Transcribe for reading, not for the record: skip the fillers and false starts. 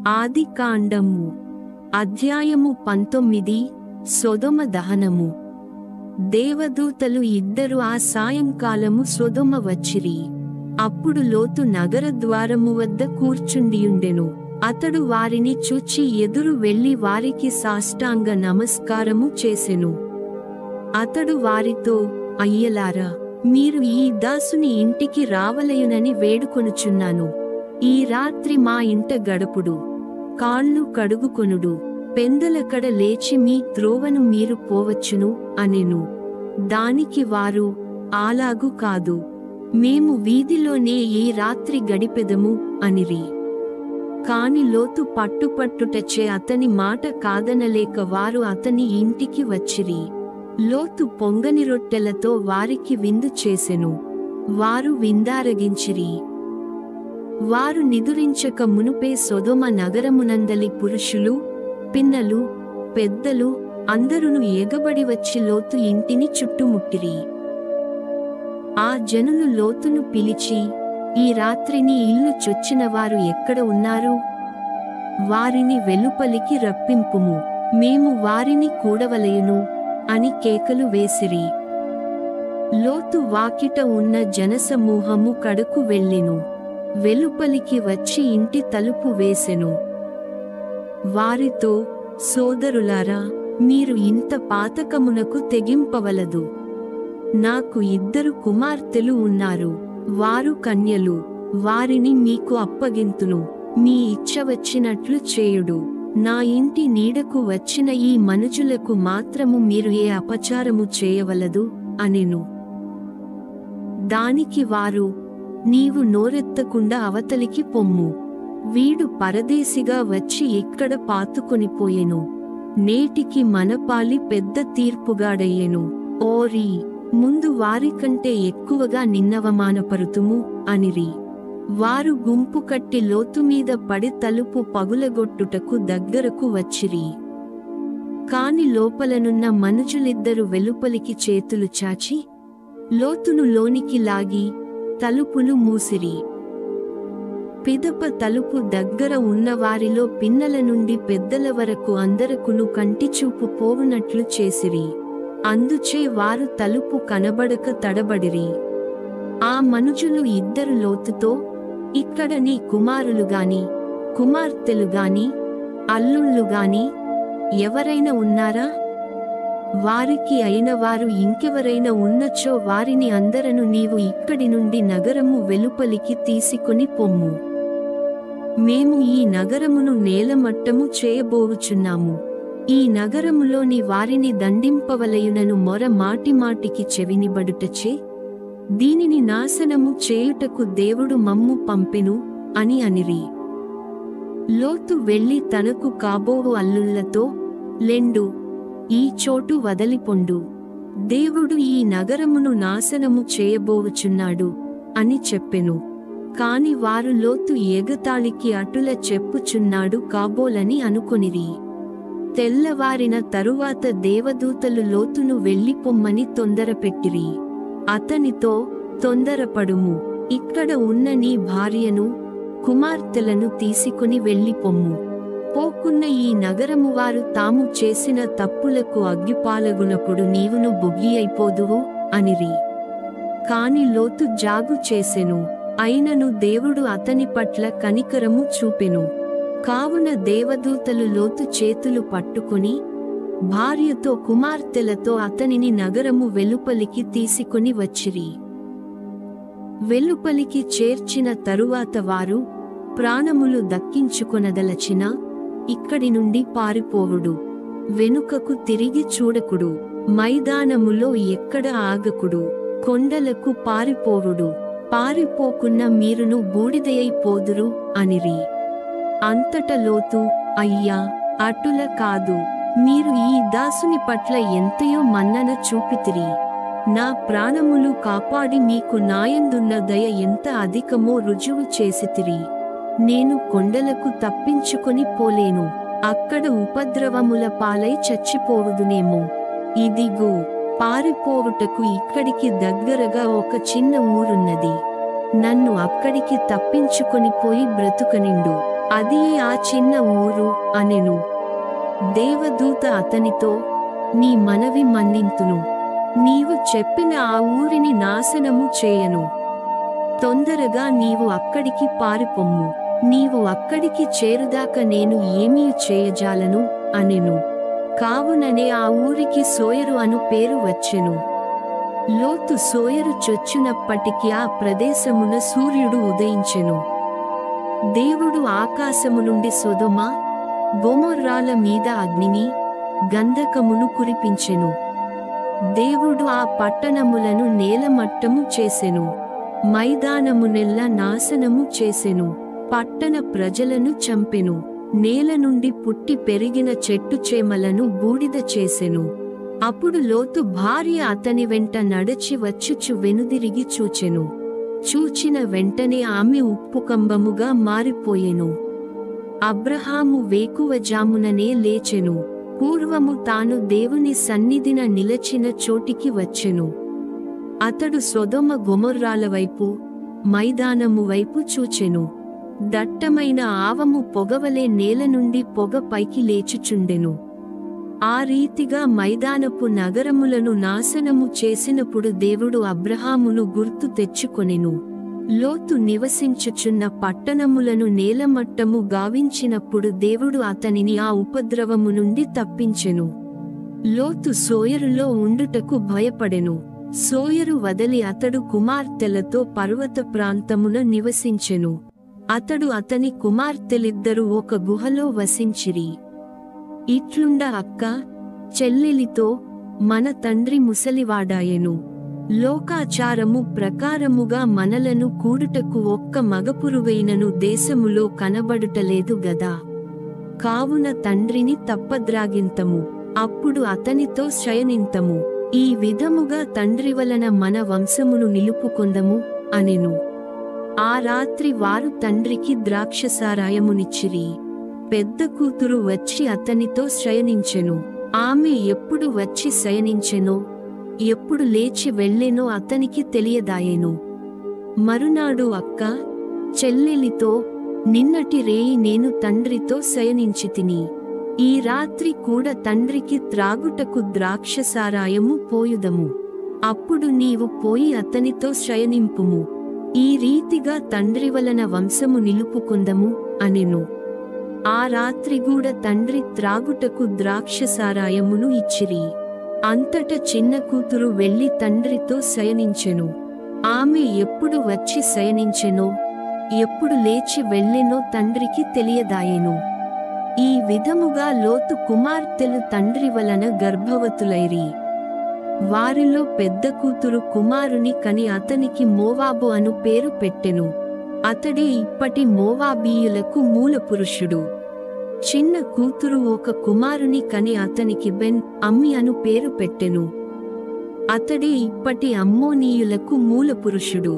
ఆదికాండము అధ్యాయము 19 సొదొమ దహనము. దేవదూతలు ఇద్దరు ఆ సాయంకాలము సొదొమ వచ్చిరి. అప్పుడు లోతు నగర ద్వారము వద్ద కూర్చుండియుండెను. అతడు వారిని చూచి ఎదురు వెళ్లి వారికి సాష్టాంగ నమస్కారము చేసెను. అతడు వారితో, అయ్యలారా, మీరు ఈ దాసుని ఇంటికి రావలయునని వేడుకొనుచున్నాను. ఈ రాత్రి మా ఇంట గడుపుడు, కాళ్ళు కడుగుకొనుడు, పెందలకడ లేచి మీ త్రోవను మీరు పోవచ్చును అనెను. దానికి వారు, అలాగు కాదు, మేము వీధిలోనే ఈ రాత్రి గడిపెదము అనిరి. కాని లోతు పట్టుపట్టుటచే అతని మాట కాదనలేక వారు అతని ఇంటికి వచ్చిరి. లోతు పొంగని రొట్టెలతో వారికి విందు చేసెను. వారు విందారగించిరి. వారు నిదురించక మునుపే సొదొమ నగరమునందలి పురుషులు, పిన్నలు, పెద్దలు అందరును ఎగబడి వచ్చి లోతు ఇంటిని చుట్టుముట్టిరి. ఆ జనులు లోతును పిలిచి, ఈ రాత్రిని ఇల్లు చొచ్చినవారు ఎక్కడ ఉన్నారు? వారిని వెలుపలికి రప్పింపుము, మేము వారిని కూడవలయును అని కేకలు వేసిరి. లోతు వాకిట ఉన్న జనసమూహము కడకు వెళ్ళెను. వెలుపలికి వచ్చి ఇంటి తలుపు వేసెను. వారితో, సోదరులారా, మీరు ఇంత పాతకమునకు తెగింపవలదు. నాకు 2 కుమార్తెలు ఉన్నారు. వారు కన్యలు. వారిని మీకు అప్పగింతును. మీ ఇచ్చ వచ్చినట్లు చేయుడు. నా ఇంటి నీడకు వచ్చిన ఈ మనుజులకు మాత్రము మీరు ఏ అపచారము చేయవలదు అనెను. దానికి వారు, నీవు నోరెత్తకుండా అవతలికి పొమ్ము. వీడు పరదేశిగా వచ్చి ఇక్కడ పాతుకొనిపోయెను. నేటికి మనపాలి పెద్ద తీర్పుగాడయ్యెను. ఓరి, ముందు వారికంటే ఎక్కువగా నిన్నవమానపరుతుము అనిరి. వారు గుంపు కట్టి లోతు మీద పడి తలుపు పగులగొట్టుటకు దగ్గరకు వచ్చిరి. కాని లోపలనున్న మనుజులిద్దరు వెలుపలికి చేతులు చాచి లోతును లోనికి లాగి తలుపులు మూసిరి. పిదప తలుపు దగ్గర ఉన్నవారిలో పిన్నల నుండి పెద్దల వరకు అందరకును కంటిచూపు పోవునట్లు చేసిరి. అందుచే వారు తలుపు కనబడక తడబడిరి. ఆ మనుజులు ఇద్దరు లోతుతో, ఇక్కడ నీ కుమారులు గాని, కుమార్తెలు గాని, అల్లుళ్ళు గాని ఎవరైనా ఉన్నారా? వారికి అయిన వారు ఇంకెవరైనా ఉన్నచో వారిని అందరను నీవు ఇక్కడి నుండి నగరము వెలుపలికి తీసుకొని పొమ్ము. మేము ఈ నగరమును నేలమట్టము చేయబోవుచున్నాము. ఈ నగరములోని వారిని దండింపవలయునను మొర మాటిమాటికి చెవినిబడుటచే దీనిని నాశనము చేయుటకు దేవుడు మమ్ము పంపెను అని అనిరి. లోతు వెళ్లి తనకు కాబోవు అల్లుళ్లతో, లెండు, ఈ చోటు వదలిపొండు. దేవుడు ఈ నగరమును నాశనము చేయబోవుచున్నాడు అని చెప్పెను. కాని వారు లోతు ఎగతాళికి అటుల చెప్పుచున్నాడు కాబోలని అనుకొనిరి. తెల్లవారిన తరువాత దేవదూతలు లోతును వెళ్ళిపొమ్మని తొందరపెట్టిరి. అతనితో, తొందరపడుము, ఇక్కడ ఉన్న నీ భార్యను, కుమార్తెలను తీసుకుని వెళ్ళిపొమ్ము. పోకున్న ఈ నగరము వారు తాము చేసిన తప్పులకు అగ్గిపాలగునప్పుడు నీవును బుగ్గి అయిపోదువు అనిరి. కాని లోతు జాగు చేసెను. అయినను దేవుడు అతని పట్ల కనికరము చూపెను. కావున దేవదూతలు లోతు చేతులు పట్టుకుని భార్యతో కుమార్తెలతో అతనిని నగరము వెలుపలికి తీసుకొని వచ్చిరి. వెలుపలికి చేర్చిన తరువాత వారు, ప్రాణములు దక్కించుకొనదలచిన ఇక్కడి నుండి పారిపోవుడు, వెనుకకు తిరిగి చూడకుడు, మైదానములో ఎక్కడ ఆగకుడు, కొండలకు పారిపోవుడు, పారిపోకున్న మీరును బూడిదయైపోదురు అనిరి. అంతట లోతు, అయ్యా, అటుల కాదు, మీరు ఈ దాసుని పట్ల ఎంతయో మన్నన చూపితిరి. నా ప్రాణములు కాపాడి మీకు నాయందున్న దయ ఎంత అధికమో రుజువు చేసితిరి. నేను కొండలకు తప్పించుకొని పోలేను, అక్కడ ఉపద్రవముల పాలై చచ్చిపోవుదునేమో. ఇదిగో, పారిపోవుటకు ఇక్కడికి దగ్గరగా ఒక చిన్న ఊరున్నది. నన్ను అక్కడికి తప్పించుకొని పోయి బ్రతుకనిండు. అది ఆ చిన్న ఊరు అనెను. దేవదూత అతనితో, నీ మనవి మన్నింతును, నీవు చెప్పిన ఆ ఊరిని నాశనము చేయను. తొందరగా నీవు అక్కడికి పారిపొమ్ము, నీవు అక్కడికి చేరుదాక నేను ఏమీ చేయజాలను అనెను. కావుననే ఆ ఊరికి సోయరు అను పేరు వచ్చెను. లోతు సోయరు చొచ్చునప్పటికి ఆ ప్రదేశమున సూర్యుడు ఉదయించెను. దేవుడు ఆకాశము నుండి సొదొమ, గొమొర్రాల మీద అగ్నిని, గంధకమును కురిపించెను. దేవుడు ఆ పట్టణములను నేలమట్టము చేసెను, మైదానమునెల్లా నాశనము చేసెను. పట్టణ ప్రజలను చంపెను, నేల నుండి పుట్టి పెరిగిన చెట్టు చేమలను బూడిద చేసెను. అప్పుడు లోతు భార్య అతని వెంట నడచి వచ్చుచు వెనుదిరిగి చూచెను. చూచిన వెంటనే ఆమె ఉప్పుకంబముగా మారిపోయెను. అబ్రహాము వేకువజాముననే లేచెను. పూర్వము తాను దేవుని సన్నిధిన నిలచిన చోటికి వచ్చెను. అతడు సొదొమ గొమొర్రాల వైపు, మైదానము వైపు చూచెను. దట్టమైన ఆవము పొగవలే నేల నుండి పొగ పైకి లేచుచుండెను. ఆ రీతిగా మైదానపు నగరములను నాశనము చేసినప్పుడు దేవుడు అబ్రహామును గుర్తు తెచ్చుకొనెను. లోతు నివసించుచున్న పట్టణములను నేలమట్టము గావించినప్పుడు దేవుడు అతనిని ఆ ఉపద్రవము నుండి తప్పించెను. లోతు సోయరులో ఉండుటకు భయపడెను. సోయరు వదలి అతడు కుమార్తెలతో పర్వత ప్రాంతమున నివసించెను. అతడు అతని కుమార్తెలిద్దరూ ఒక గుహలో వసించిరి. ఇట్లుండ అక్క చెల్లెలితో, మన తండ్రి ముసలివాడాయెను, లోకాచారము ప్రకారముగా మనలను కూడుటకు ఒక్క మగపురువైనను దేశములో కనబడుటలేదు గదా. కావున తండ్రిని తప్పద్రాగింతము, అప్పుడు అతనితో శయనింతము. ఈ విధముగా తండ్రి వలన మన వంశమును నిలుపుకొందము అనెను. ఆ రాత్రి వారు తండ్రికి ద్రాక్షసారాయమునిచ్చిరి. పెద్ద కూతురు వచ్చి అతనితో శయనించెను. ఆమె ఎప్పుడు వచ్చి శయనించెనో, ఎప్పుడు లేచి వెళ్ళెనో అతనికి తెలియదాయెను. మరునాడు అక్క చెల్లెలితో, నిన్నటి రేయి నేను తండ్రితో శయనించితిని. ఈ రాత్రి కూడా తండ్రికి త్రాగుటకు ద్రాక్షసారాయము పోయుదము. అప్పుడు నీవు పోయి అతనితో శయనింపుము. ఈ రీతిగా తండ్రి వలన వంశము నిలుపుకొందము అనెను. ఆ రాత్రిగూడ తండ్రి త్రాగుటకు ద్రాక్షసారాయమును ఇచ్చిరి. అంతట చిన్న కూతురు వెళ్లి తండ్రితో శయనించెను. ఆమె ఎప్పుడు వచ్చి శయనించెనో, ఎప్పుడు లేచి వెళ్ళెనో తండ్రికి తెలియదాయెను. ఈ విధముగా లోతు కుమార్తెలు తండ్రి వలన గర్భవతులైరి. వారిలో పెద్ద కూతురు కుమారుని కని అతనికి మోవాబు అను పేరు పెట్టెను. అతడే ఇప్పటి మోవాబీయులకు మూలపురుషుడు. చిన్న కూతురు ఒక కుమారుని కని అతనికి బెన్ అమ్మి అను పేరు పెట్టెను. అతడే ఇప్పటి అమ్మోనీయులకు మూలపురుషుడు.